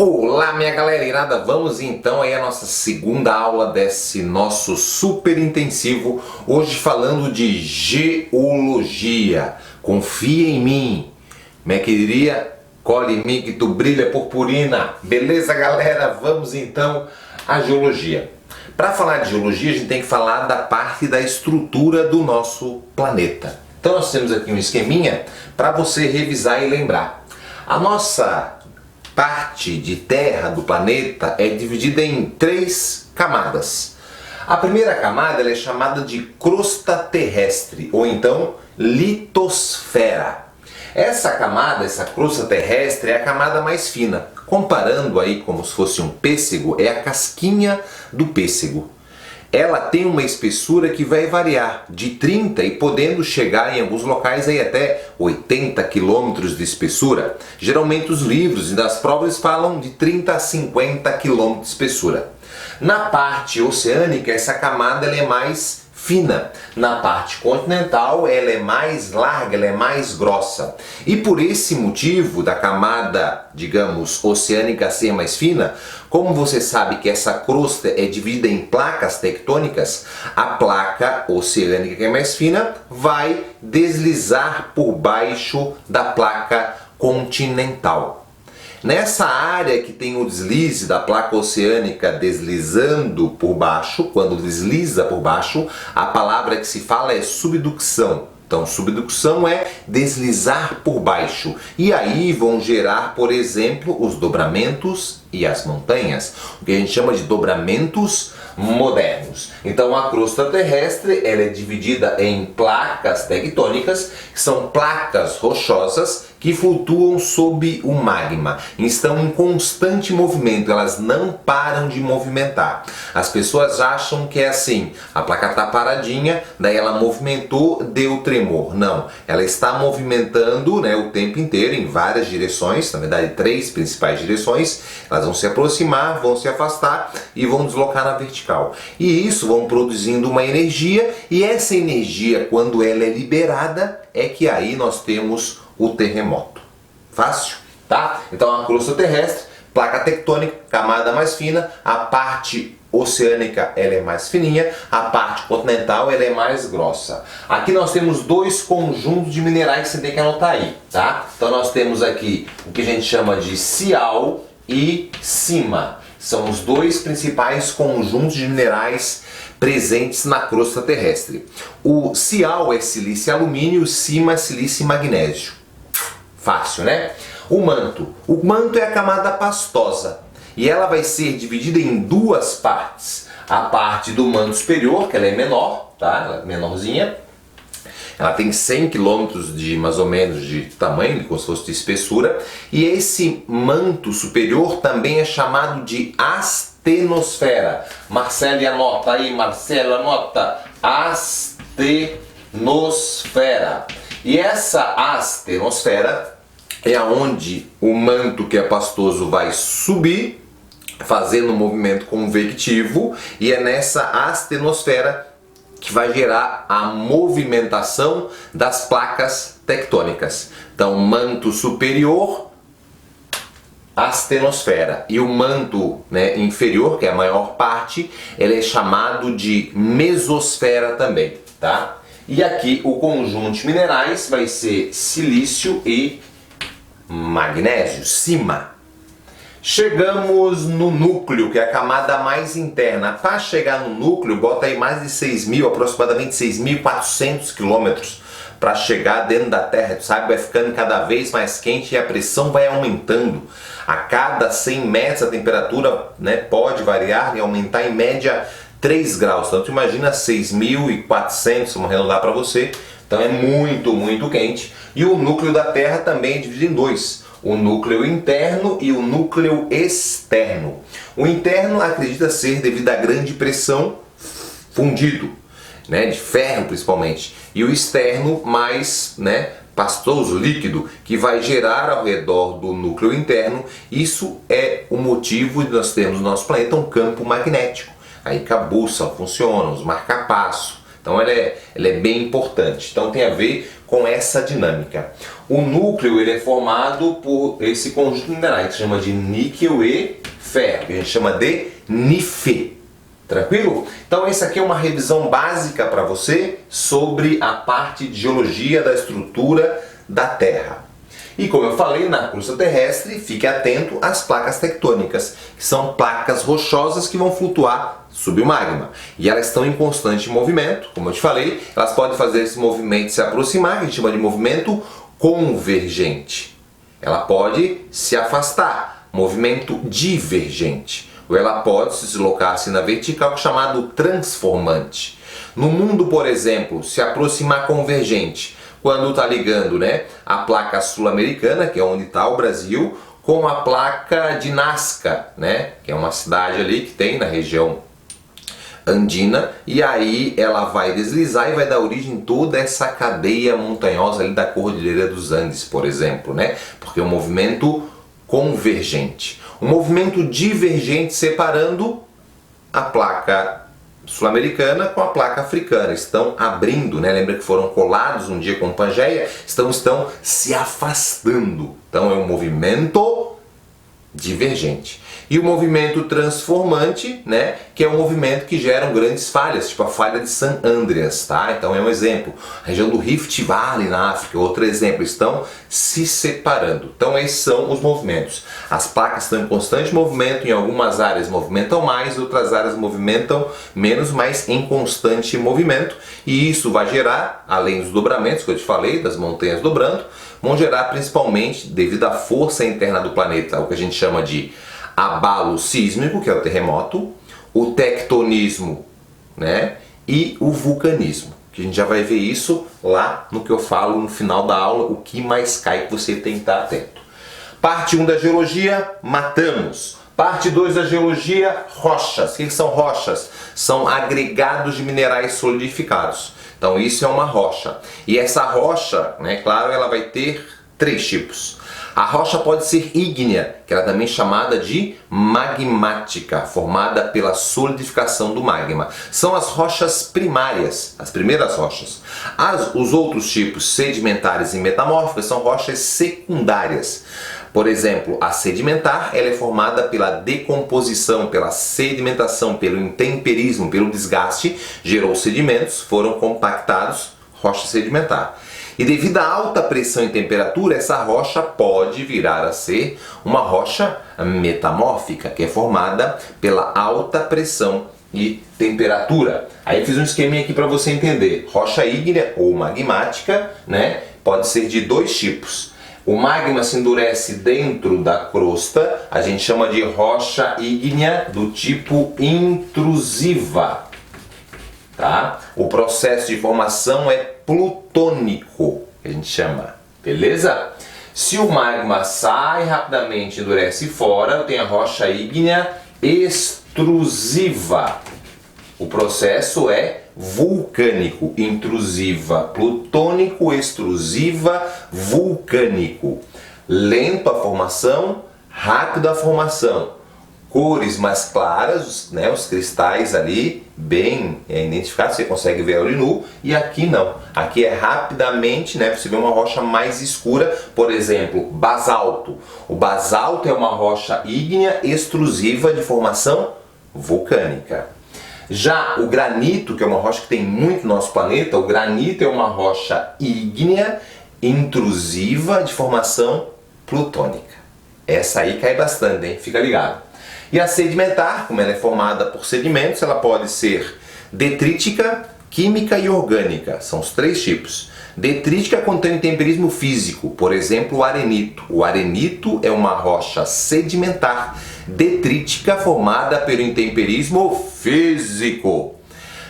Olá, minha galerinada, vamos então aí a nossa segunda aula desse nosso super intensivo, hoje falando de geologia. Confia em mim, como que diria? Cola em mim que tu brilha purpurina. Beleza, galera? Vamos então à geologia. Para falar de geologia, a gente tem que falar da parte da estrutura do nosso planeta. Então nós temos aqui um esqueminha para você revisar e lembrar. A nossa parte de terra do planeta é dividida em 3 camadas. A primeira camada ela é chamada de crosta terrestre, ou então litosfera. Essa camada, essa crosta terrestre, é a camada mais fina. Comparando aí como se fosse um pêssego, é a casquinha do pêssego. Ela tem uma espessura que vai variar de 30 e podendo chegar em alguns locais aí até 80 quilômetros de espessura. Geralmente os livros e das provas falam de 30 a 50 quilômetros de espessura. Na parte oceânica essa camada ela é mais fina. Na parte continental ela é mais larga, ela é mais grossa. E por esse motivo da camada, digamos, oceânica ser mais fina, como você sabe que essa crosta é dividida em placas tectônicas, a placa oceânica que é mais fina vai deslizar por baixo da placa continental. Nessa área que tem o deslize da placa oceânica deslizando por baixo, quando desliza por baixo, a palavra que se fala é subducção. Então, subducção é deslizar por baixo. E aí vão gerar, por exemplo, os dobramentos e as montanhas, o que a gente chama de dobramentos modernos. Então, a crosta terrestre ela é dividida em placas tectônicas, que são placas rochosas que flutuam sob o magma, estão em constante movimento, elas não param de movimentar. As pessoas acham que é assim, a placa está paradinha, daí ela movimentou, deu tremor. Não, ela está movimentando, né, o tempo inteiro em várias direções, na verdade 3 principais direções. Elas vão se aproximar, vão se afastar e vão deslocar na vertical. E isso vão produzindo uma energia, e essa energia, quando ela é liberada, é que aí nós temos o terremoto. Fácil, tá? Então a crosta terrestre, placa tectônica, camada mais fina, a parte oceânica ela é mais fininha, a parte continental ela é mais grossa. Aqui nós temos 2 conjuntos de minerais que você tem que anotar aí, tá? Então nós temos aqui o que a gente chama de sial e sima. São os 2 principais conjuntos de minerais presentes na crosta terrestre. O sial é silício e alumínio, o sima é silício e magnésio. Fácil, né? O manto é a camada pastosa e ela vai ser dividida em 2 partes. A parte do manto superior, que ela é menor, tá? Ela é menorzinha. Ela tem 100 km de mais ou menos de tamanho, como se fosse de espessura, e esse manto superior também é chamado de astenosfera. Marcelo anota aí, Marcelo anota, astenosfera. E essa astenosfera é aonde o manto que é pastoso vai subir, fazendo um movimento convectivo, e é nessa astenosfera que vai gerar a movimentação das placas tectônicas. Então, manto superior, astenosfera, e o manto, né, inferior, que é a maior parte, ele é chamado de mesosfera também, tá? E aqui o conjunto de minerais vai ser silício e magnésio, sima. Chegamos no núcleo, que é a camada mais interna. Para chegar no núcleo, bota aí mais de 6.000, aproximadamente 6.400 quilômetros para chegar dentro da Terra. Sabe, vai ficando cada vez mais quente e a pressão vai aumentando. A cada 100 metros a temperatura, né, pode variar e aumentar em média 3 graus. Então tu imagina 6.400, vamos arredondar para você. Então é muito, muito quente. E o núcleo da Terra também é dividido em 2. O núcleo interno e o núcleo externo. O interno acredita ser devido à grande pressão fundido, né, de ferro principalmente. E o externo mais, né, pastoso, líquido, que vai gerar ao redor do núcleo interno. Isso é o motivo de nós termos no nosso planeta um campo magnético. Aí que a bússola funciona, os marca-passo. Então ela é bem importante. Então tem a ver com essa dinâmica. O núcleo ele é formado por esse conjunto de minerais que se chama de níquel e ferro, que a gente chama de Ni-Fe. Tranquilo? Então essa aqui é uma revisão básica para você sobre a parte de geologia da estrutura da Terra. E como eu falei, na crosta terrestre, fique atento às placas tectônicas, que são placas rochosas que vão flutuar sob o magma. E elas estão em constante movimento, como eu te falei, elas podem fazer esse movimento se aproximar, que a gente chama de movimento convergente. Ela pode se afastar, movimento divergente. Ou ela pode se deslocar assim na vertical, chamado transformante. No mundo, por exemplo, se aproximar convergente, quando está ligando, né, a placa sul-americana, que é onde está o Brasil, com a placa de Nazca, né, que é uma cidade ali que tem na região andina, e aí ela vai deslizar e vai dar origem a toda essa cadeia montanhosa ali da Cordilheira dos Andes, por exemplo, né, porque é um movimento convergente. Um movimento divergente separando a placa sul-americana com a placa africana. Estão abrindo, né? Lembra que foram colados um dia com Pangeia? Estão se afastando. Então é um movimento divergente. E o movimento transformante, né, que é um movimento que geram grandes falhas, tipo a falha de San Andreas, tá? Então é um exemplo. A região do Rift Valley na África, outro exemplo, estão se separando. Então esses são os movimentos. As placas estão em constante movimento, em algumas áreas movimentam mais, outras áreas movimentam menos, mas em constante movimento. E isso vai gerar, além dos dobramentos que eu te falei, das montanhas dobrando, vão gerar principalmente, devido à força interna do planeta, o que a gente chama de abalo sísmico, que é o terremoto, o tectonismo, né, e o vulcanismo, que a gente já vai ver isso lá no que eu falo no final da aula, o que mais cai que você tem que estar atento. Parte 1 da geologia, matamos. Parte 2 da geologia, rochas. O que são rochas? São agregados de minerais solidificados. Então isso é uma rocha. E essa rocha, né, claro, ela vai ter 3 tipos. A rocha pode ser ígnea, que ela é também chamada de magmática, formada pela solidificação do magma. São as rochas primárias, as primeiras rochas. Os outros tipos, sedimentares e metamórficas, são rochas secundárias. Por exemplo, a sedimentar, ela é formada pela decomposição, pela sedimentação, pelo intemperismo, pelo desgaste, gerou sedimentos, foram compactados, rocha sedimentar. E devido à alta pressão e temperatura, essa rocha pode virar a ser uma rocha metamórfica, que é formada pela alta pressão e temperatura. Aí eu fiz um esqueminha aqui para você entender. Rocha ígnea ou magmática, né, pode ser de 2 tipos. O magma se endurece dentro da crosta, a gente chama de rocha ígnea do tipo intrusiva. Tá? O processo de formação é plutônico, que a gente chama, beleza? Se o magma sai rapidamente e endurece fora, eu tenho a rocha ígnea extrusiva. O processo é vulcânico, intrusiva, plutônico, extrusiva, vulcânico. Lento a formação, rápido a formação. Cores mais claras, né, os cristais ali bem identificados, você consegue ver a olho nu, e aqui não. Aqui é rapidamente, né, você vê uma rocha mais escura, por exemplo, basalto. O basalto é uma rocha ígnea extrusiva de formação vulcânica. Já o granito, que é uma rocha que tem muito no nosso planeta, o granito é uma rocha ígnea intrusiva de formação plutônica. Essa aí cai bastante, hein? Fica ligado. E a sedimentar, como ela é formada por sedimentos, ela pode ser detrítica, química e orgânica. São os 3 tipos. Detrítica contém intemperismo físico, por exemplo, o arenito. O arenito é uma rocha sedimentar detrítica formada pelo intemperismo físico.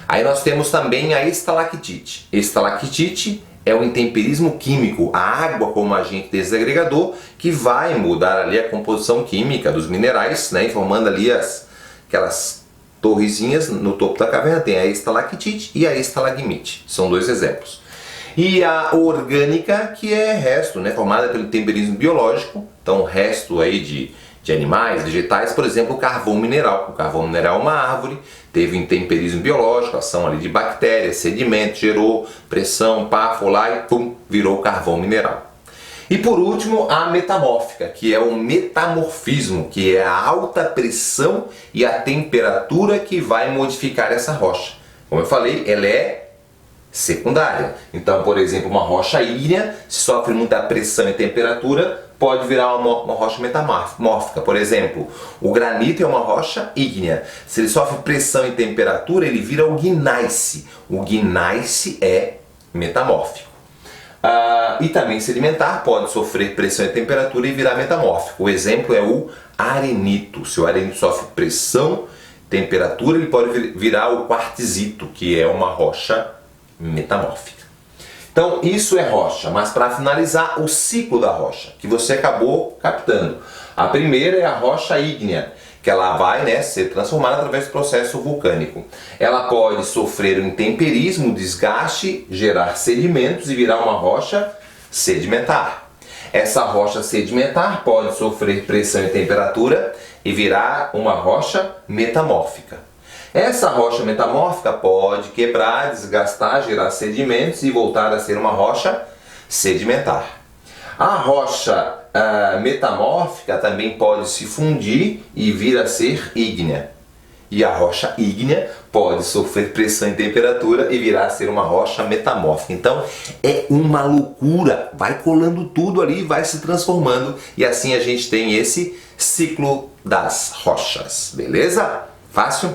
Aí nós temos também a estalactite. Estalactite é o intemperismo químico, a água como agente desagregador que vai mudar ali a composição química dos minerais, né, formando ali aquelas torrezinhas no topo da caverna. Tem a estalactite e a estalagmite, são 2 exemplos. E a orgânica, que é resto, né, formada pelo intemperismo biológico, então resto aí de de animais, vegetais, por exemplo, o carvão mineral. O carvão mineral é uma árvore, teve intemperismo biológico, ação ali de bactérias, sedimento, gerou pressão, pá, foi lá e pum, virou carvão mineral. E por último, a metamórfica, que é o metamorfismo, que é a alta pressão e a temperatura que vai modificar essa rocha. Como eu falei, ela é secundária. Então, por exemplo, uma rocha ígnea, se sofre muita pressão e temperatura, pode virar uma rocha metamórfica. Por exemplo, o granito é uma rocha ígnea. Se ele sofre pressão e temperatura, ele vira o gneiss. O gneiss é metamórfico. E também sedimentar pode sofrer pressão e temperatura e virar metamórfico. O exemplo é o arenito. Se o arenito sofre pressão, temperatura, ele pode virar o quartzito, que é uma rocha metamórfica. Então isso é rocha, mas para finalizar o ciclo da rocha, que você acabou captando. A primeira é a rocha ígnea, que ela vai ser transformada através do processo vulcânico. Ela pode sofrer um intemperismo, desgaste, gerar sedimentos e virar uma rocha sedimentar. Essa rocha sedimentar pode sofrer pressão e temperatura e virar uma rocha metamórfica. Essa rocha metamórfica pode quebrar, desgastar, gerar sedimentos e voltar a ser uma rocha sedimentar. A rocha metamórfica também pode se fundir e vir a ser ígnea. E a rocha ígnea pode sofrer pressão e temperatura e virar a ser uma rocha metamórfica. Então é uma loucura, vai colando tudo ali, vai se transformando e assim a gente tem esse ciclo das rochas, beleza? Fácil?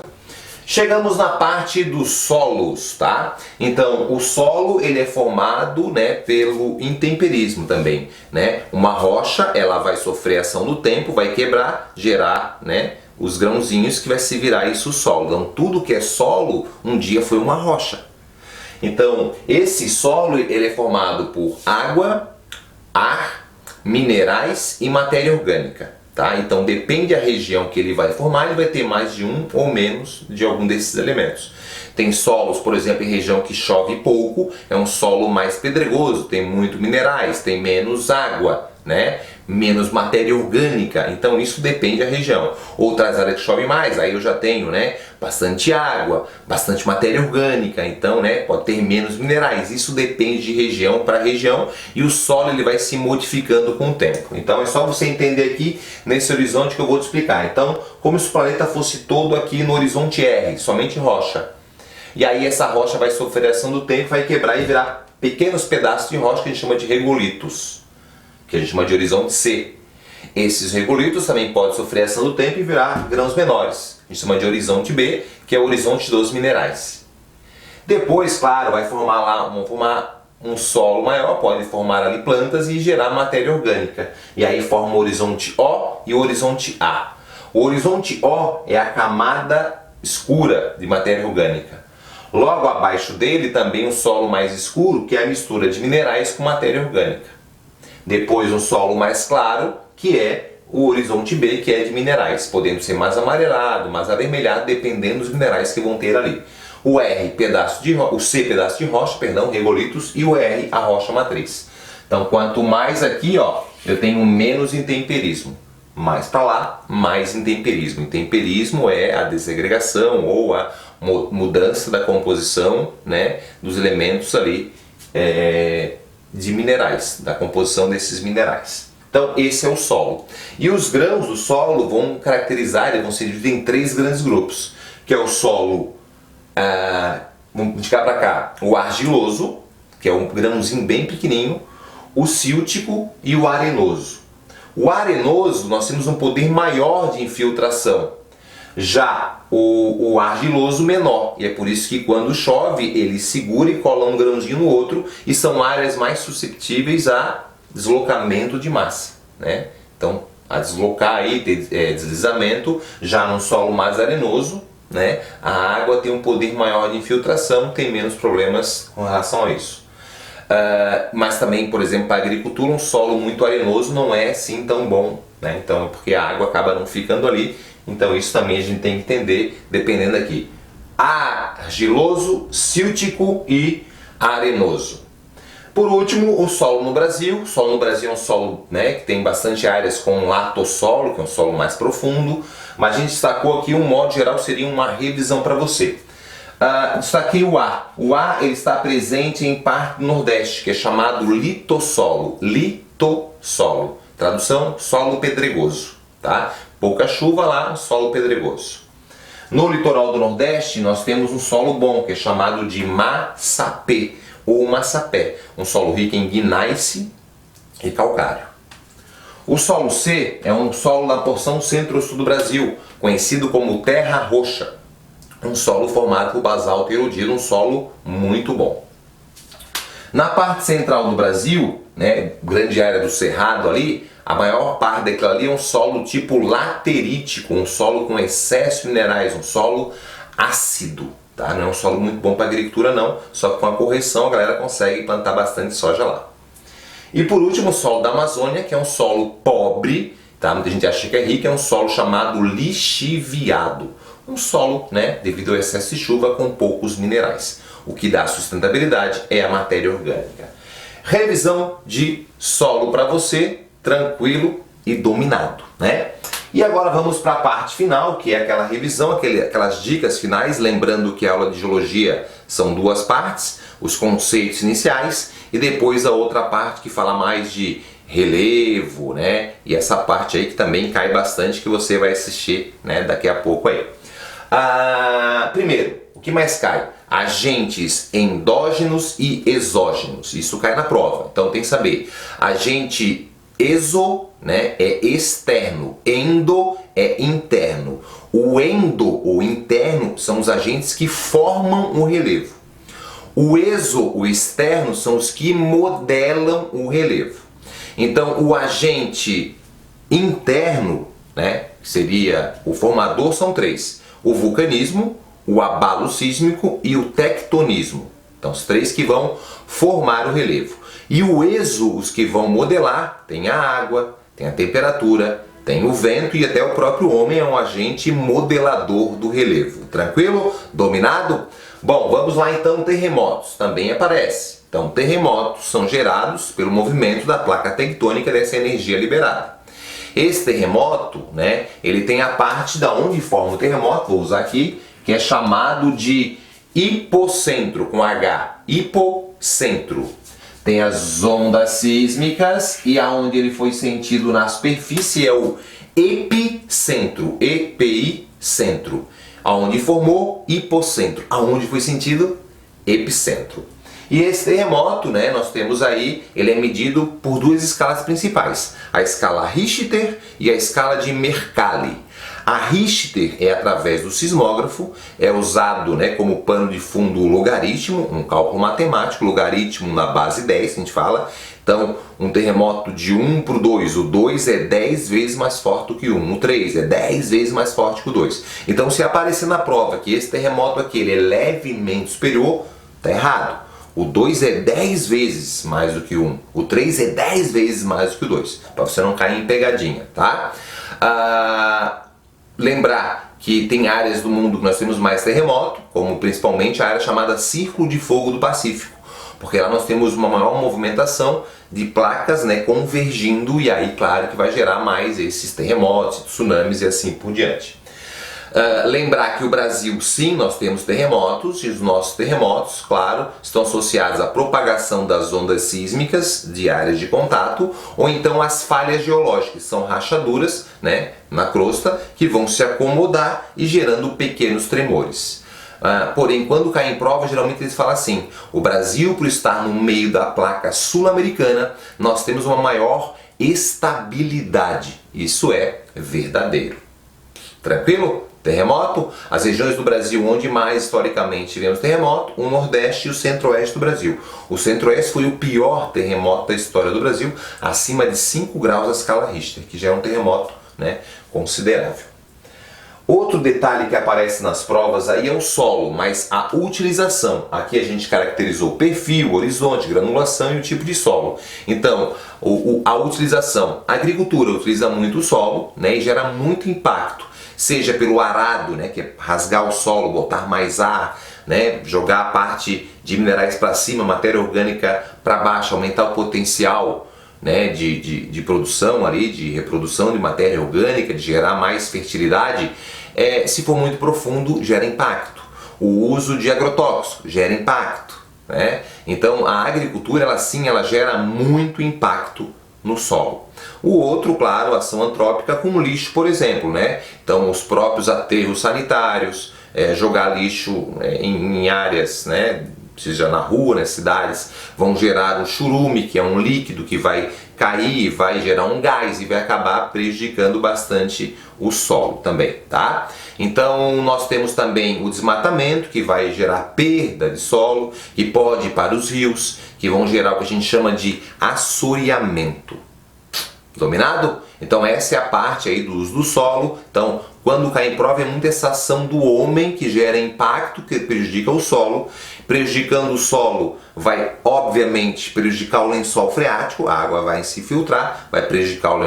Chegamos na parte dos solos, tá? Então, o solo ele é formado, pelo intemperismo também, Uma rocha, ela vai sofrer ação do tempo, vai quebrar, gerar, os grãozinhos que vai se virar isso solo. Então, tudo que é solo, um dia foi uma rocha. Então, esse solo ele é formado por água, ar, minerais e matéria orgânica. Tá? Então depende da região que ele vai formar, ele vai ter mais de um ou menos de algum desses elementos. Tem solos, por exemplo, em região que chove pouco, é um solo mais pedregoso, tem muito minerais, tem menos água, menos matéria orgânica, então isso depende da região. Outras áreas que chove mais, aí eu já tenho bastante água, bastante matéria orgânica, então pode ter menos minerais. Isso depende de região para região e o solo ele vai se modificando com o tempo. Então é só você entender aqui nesse horizonte que eu vou te explicar. Então, como se o planeta fosse todo aqui no horizonte R, somente rocha. E aí essa rocha vai sofrer a ação do tempo, vai quebrar e virar pequenos pedaços de rocha que a gente chama de regolitos, que a gente chama de horizonte C. Esses regolitos também podem sofrer a ação do tempo e virar grãos menores. A gente chama de horizonte B, que é o horizonte dos minerais. Depois, claro, vai formar um solo maior, pode formar ali plantas e gerar matéria orgânica. E aí forma o horizonte O e o horizonte A. O horizonte O é a camada escura de matéria orgânica. Logo abaixo dele também um solo mais escuro, que é a mistura de minerais com matéria orgânica. Depois um solo mais claro, que é o horizonte B, que é de minerais, podendo ser mais amarelado, mais avermelhado, dependendo dos minerais que vão ter ali. O C pedaço de rocha, regolitos, e o R a rocha matriz. Então quanto mais aqui, eu tenho menos intemperismo. Mais para lá, mais intemperismo. Intemperismo é a desagregação ou a mudança da composição dos elementos ali de minerais, da composição desses minerais. Então esse é o solo. E os grãos do solo vão vão se dividir em 3 grandes grupos, que é o solo, vamos de cá para cá, o argiloso, que é um grãozinho bem pequenininho, o síltico e o arenoso. O arenoso nós temos um poder maior de infiltração, já o argiloso menor, e é por isso que quando chove ele segura e cola um grãozinho no outro e são áreas mais susceptíveis a deslocamento de massa, Então a deslocar aí, ter deslizamento, já num solo mais arenoso, a água tem um poder maior de infiltração, tem menos problemas com relação a isso. Mas também, por exemplo, para a agricultura, um solo muito arenoso não é assim tão bom, Então, porque a água acaba não ficando ali, então isso também a gente tem que entender, dependendo aqui. Argiloso, síltico e arenoso. Por último, o solo no Brasil. O solo no Brasil é um solo, né, que tem bastante áreas com latossolo, que é um solo mais profundo, mas a gente destacou aqui, um modo geral, seria uma revisão para você. Destaquei o A. O A ele está presente em parte do Nordeste, que é chamado litossolo. Litossolo. Tradução, solo pedregoso. Tá? Pouca chuva lá, solo pedregoso. No litoral do Nordeste, nós temos um solo bom, que é chamado de massapê, ou massapé. Um solo rico em gneiss e calcário. O solo C é um solo da porção centro-sul do Brasil, conhecido como terra roxa. Um solo formado por basalto erodido, um solo muito bom. Na parte central do Brasil, né, grande área do Cerrado ali, a maior parte daquilo ali é um solo tipo laterítico, um solo com excesso de minerais, um solo ácido. Tá? Não é um solo muito bom para agricultura não, só que com a correção a galera consegue plantar bastante soja lá. E por último, o solo da Amazônia, que é um solo pobre, tá? Muita gente acha que é rico, é um solo chamado lixiviado. Um solo, né, devido ao excesso de chuva, com poucos minerais. O que dá sustentabilidade é a matéria orgânica. Revisão de solo para você, tranquilo e dominado, né? E agora vamos para a parte final, que é aquela revisão, aquelas dicas finais, lembrando que a aula de geologia são duas partes, os conceitos iniciais e depois a outra parte que fala mais de relevo, né? E essa parte aí que também cai bastante, que você vai assistir, né, daqui a pouco aí. Primeiro, o que mais cai? Agentes endógenos e exógenos. Isso cai na prova. Então tem que saber. Agente exo, né, é externo. Endo é interno. O endo, ou interno, são os agentes que formam o relevo. O exo, o externo, são os que modelam o relevo. Então o agente interno, né, que seria o formador, são três. O vulcanismo, o abalo sísmico e o tectonismo. Então, os três que vão formar o relevo. E o exo, os que vão modelar, tem a água, tem a temperatura, tem o vento e até o próprio homem é um agente modelador do relevo. Tranquilo? Dominado? Bom, vamos lá então, terremotos. Também aparece. Então, terremotos são gerados pelo movimento da placa tectônica dessa energia liberada. Esse terremoto, né, ele tem a parte da onde forma o terremoto, vou usar aqui, que é chamado de hipocentro, com H, hipocentro. Tem as ondas sísmicas e aonde ele foi sentido na superfície é o epicentro, EPI-centro. Aonde formou, hipocentro. Aonde foi sentido, epicentro. E esse terremoto, né, nós temos aí, ele é medido por duas escalas principais. A escala Richter e a escala de Mercalli. A Richter é através do sismógrafo, é usado, né, como pano de fundo o logaritmo, um cálculo matemático, logaritmo na base 10, a gente fala. Então, um terremoto de 1 para o 2, o 2 é 10 vezes mais forte do que o 1, o 3 é 10 vezes mais forte que o 2. Então, se aparecer na prova que esse terremoto aqui ele é levemente superior, está errado. O 2 é 10 vezes mais do que o 1. O 3 é 10 vezes mais do que o 2. Para você não cair em pegadinha, tá? Lembrar que tem áreas do mundo que nós temos mais terremoto, como principalmente a área chamada Círculo de Fogo do Pacífico. Porque lá nós temos uma maior movimentação de placas, né, convergindo e aí, claro, que vai gerar mais esses terremotos, tsunamis e assim por diante. Lembrar que o Brasil, sim, nós temos terremotos, e os nossos terremotos, claro, estão associados à propagação das ondas sísmicas de áreas de contato, ou então às falhas geológicas, são rachaduras, né, na crosta, que vão se acomodar e gerando pequenos tremores. Porém, quando cai em prova, geralmente eles falam assim, o Brasil, por estar no meio da placa sul-americana, nós temos uma maior estabilidade. Isso é verdadeiro. Tranquilo? Terremoto, as regiões do Brasil onde mais historicamente tivemos terremoto, o Nordeste e o Centro-Oeste do Brasil. O Centro-Oeste foi o pior terremoto da história do Brasil, acima de 5 graus da escala Richter, que já é um terremoto, né, considerável. Outro detalhe que aparece nas provas aí é o solo, mas a utilização. Aqui a gente caracterizou o perfil, o horizonte, granulação e o tipo de solo. Então, a utilização. A agricultura utiliza muito o solo, né, e gera muito impacto. Seja pelo arado, né, que é rasgar o solo, botar mais ar, né, jogar a parte de minerais para cima, matéria orgânica para baixo, aumentar o potencial, né, de produção ali, de reprodução de matéria orgânica, de gerar mais fertilidade, se for muito profundo, gera impacto. O uso de agrotóxicos gera impacto, né? Então a agricultura, ela gera muito impacto no solo. O outro, claro, a ação antrópica com lixo, por exemplo, né? Então os próprios aterros sanitários, jogar lixo em áreas, né, seja na rua, nas cidades, vão gerar um churume, que é um líquido que vai cair, vai gerar um gás e vai acabar prejudicando bastante o solo também, tá? Então nós temos também o desmatamento, que vai gerar perda de solo, que pode ir para os rios, que vão gerar o que a gente chama de assoreamento. Dominado? Então essa é a parte aí do uso do solo. Então, quando cai em prova, é muito essa ação do homem que gera impacto, que prejudica o solo. Prejudicando o solo, vai obviamente prejudicar o lençol freático, a água vai se filtrar, vai prejudicar o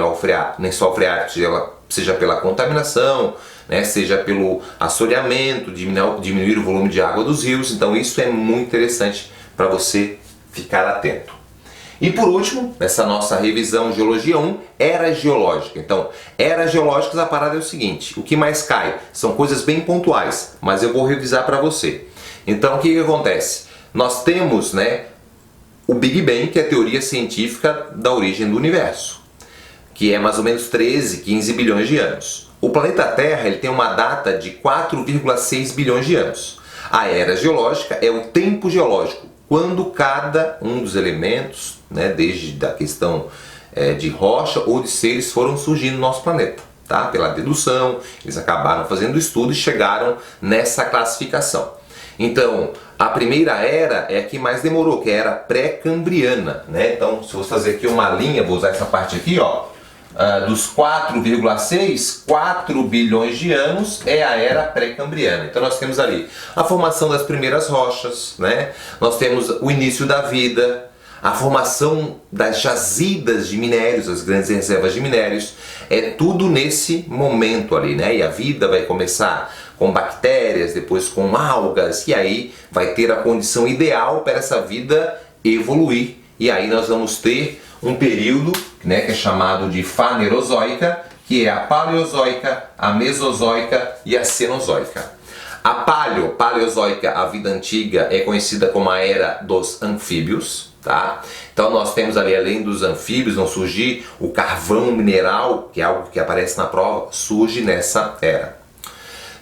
lençol freático, seja pela contaminação, né, seja pelo assoreamento, diminuir o volume de água dos rios. Então isso é muito interessante para você ficar atento. E por último, nessa nossa revisão Geologia 1, eras geológicas. Então, eras geológicas, a parada é o seguinte: o que mais cai são coisas bem pontuais, mas eu vou revisar para você. Então, o que acontece? Nós temos, né, o Big Bang, que é a teoria científica da origem do universo, que é mais ou menos 13, 15 bilhões de anos. O planeta Terra, ele tem uma data de 4,6 bilhões de anos. A era geológica é o tempo geológico, quando cada um dos elementos, né, desde a questão de rocha ou de seres, foram surgindo no nosso planeta. Tá? Pela dedução, eles acabaram fazendo o estudo e chegaram nessa classificação. Então, a primeira era é a que mais demorou, que é a era pré-cambriana, né? Então, se eu fazer aqui uma linha, vou usar essa parte aqui, ó, dos 4,6, 4 bilhões de anos é a era pré-cambriana. Então nós temos ali a formação das primeiras rochas, né? Nós temos o início da vida, a formação das jazidas de minérios, as grandes reservas de minérios, é tudo nesse momento ali, né? E a vida vai começar com bactérias, depois com algas, e aí vai ter a condição ideal para essa vida evoluir. E aí nós vamos ter um período, né, que é chamado de Fanerozoica, que é a Paleozoica, a Mesozoica e a Cenozoica. A Paleozoica, a vida antiga, é conhecida como a era dos anfíbios, tá? Então nós temos ali, além dos anfíbios, vão surgir o carvão mineral, que é algo que aparece na prova, surge nessa era.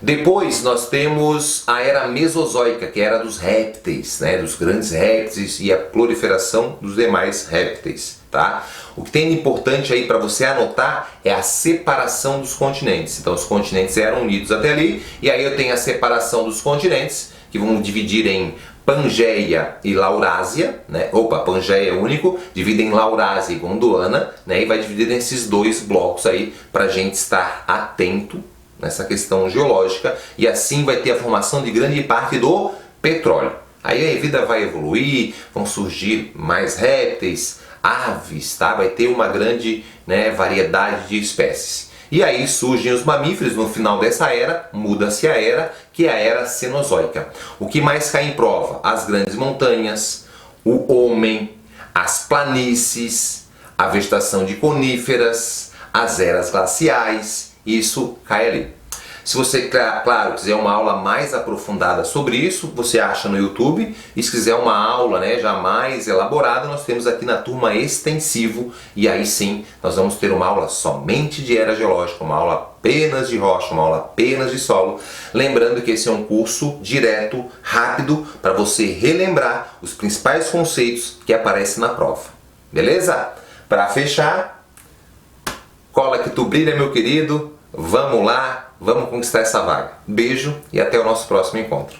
Depois nós temos a era Mesozoica, que é a era dos répteis, né, dos grandes répteis e a proliferação dos demais répteis, tá? O que tem de importante aí para você anotar é a separação dos continentes. Então os continentes eram unidos até ali, e aí eu tenho a separação dos continentes, que vão dividir em Pangeia e Laurásia, né? Pangeia é único, divide em Laurásia e Gondwana, né? E vai dividir nesses dois blocos aí para a gente estar atento nessa questão geológica, e assim vai ter a formação de grande parte do petróleo. Aí a vida vai evoluir, vão surgir mais répteis, aves, tá? Vai ter uma grande, né, variedade de espécies. E aí surgem os mamíferos. No final dessa era, muda-se a era, que é a era Cenozoica. O que mais cai em prova? As grandes montanhas, o homem, as planícies, a vegetação de coníferas, as eras glaciais. Isso cai ali. Se você, claro, quiser uma aula mais aprofundada sobre isso, você acha no YouTube. E se quiser uma aula, né, já mais elaborada, nós temos aqui na turma extensivo. E aí sim, nós vamos ter uma aula somente de era geológica, uma aula apenas de rocha, uma aula apenas de solo. Lembrando que esse é um curso direto, rápido, para você relembrar os principais conceitos que aparecem na prova. Beleza? Para fechar, cola que tu brilha, meu querido. Vamos lá, vamos conquistar essa vaga. Beijo e até o nosso próximo encontro.